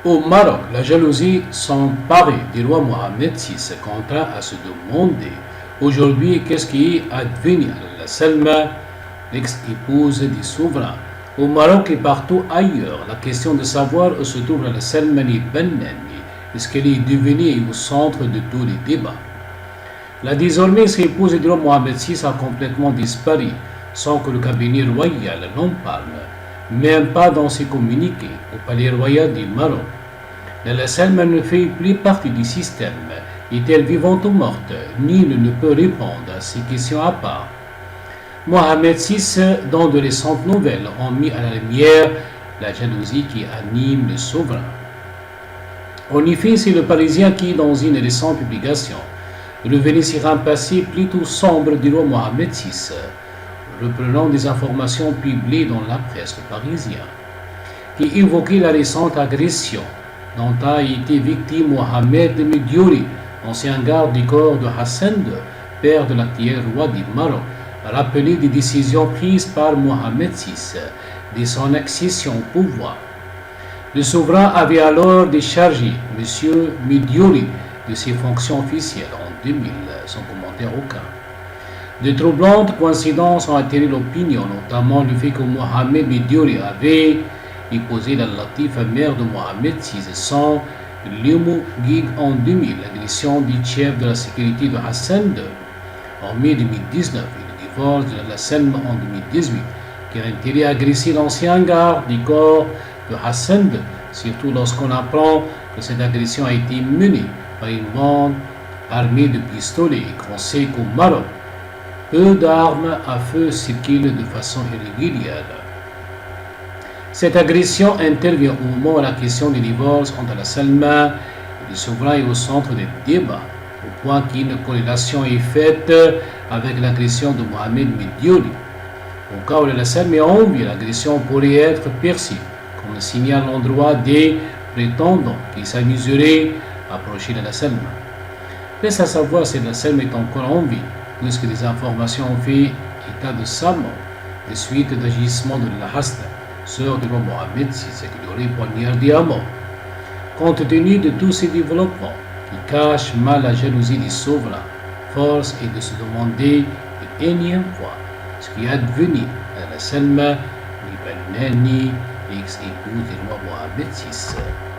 Au Maroc, la jalousie s'emparait du roi Mohamed VI, contraint à se demander aujourd'hui qu'est-ce qui est advenu à la Salma, l'ex-épouse du souverain. Au Maroc et partout ailleurs, la question de savoir où se trouve la Salmani Bennani, est-ce qu'elle est devenue au centre de tous les débats. La désormais épouse du roi Mohamed VI a complètement disparu, sans que le cabinet royal n'en parle, même pas dans ses communiqués au palais royal du Maroc. La Salma ne fait plus partie du système. Est-elle vivante ou morte? Nul ne peut répondre à ces questions à part. Mohamed VI, dans de récentes nouvelles, ont mis à la lumière la jalousie qui anime le souverain. En effet, c'est le Parisien qui, dans une récente publication, revenait sur un passé plutôt sombre du roi Mohamed VI, reprenant des informations publiées dans la presse parisienne, qui évoquait la récente agression dont a été victime Mohamed Mediouri, ancien garde du corps de Hassan II, père de l'actuel roi du Maroc, rappelé des décisions prises par Mohamed VI de son accession au pouvoir. Le souverain avait alors déchargé M. Mediouri de ses fonctions officielles en 2000, sans commentaire aucun. De troublantes coïncidences ont attiré l'opinion, notamment le fait que Mohamed Mediouri avait épousé la latife mère de Mohamed VI sans Lioumou Gig en 2000, l'agression du chef de la sécurité de Hassan II en mai 2019 et le divorce de la Salma en 2018, qui a intérêt à agresser l'ancien garde du corps de Hassan II, surtout lorsqu'on apprend que cette agression a été menée par une bande armée de pistolets et qu'on sait qu'au Maroc, peu d'armes à feu circulent de façon irrégulière. Cette agression intervient au moment où la question du divorce entre la Salma et le souverain est au centre des débats, au point qu'une corrélation est faite avec l'agression de Mohamed Mediouri. Au cas où la Salma est en vie, l'agression pourrait être perçue comme un signal à l'endroit des prétendants qui s'amuseraient à approcher de la Salma. Reste à savoir si la Salma est encore en vie, puisque des informations ont fait état de sa mort, des suites d'agissements de la Hasna, sœur du roi Mohamed VI, qui l'aurait poignardé à mort. Compte tenu de tous ces développements qui cachent mal la jalousie des souverains, force est de se demander une énième fois ce qui est advenu à la Salma Bennani, ex-épouse du roi Mohamed VI.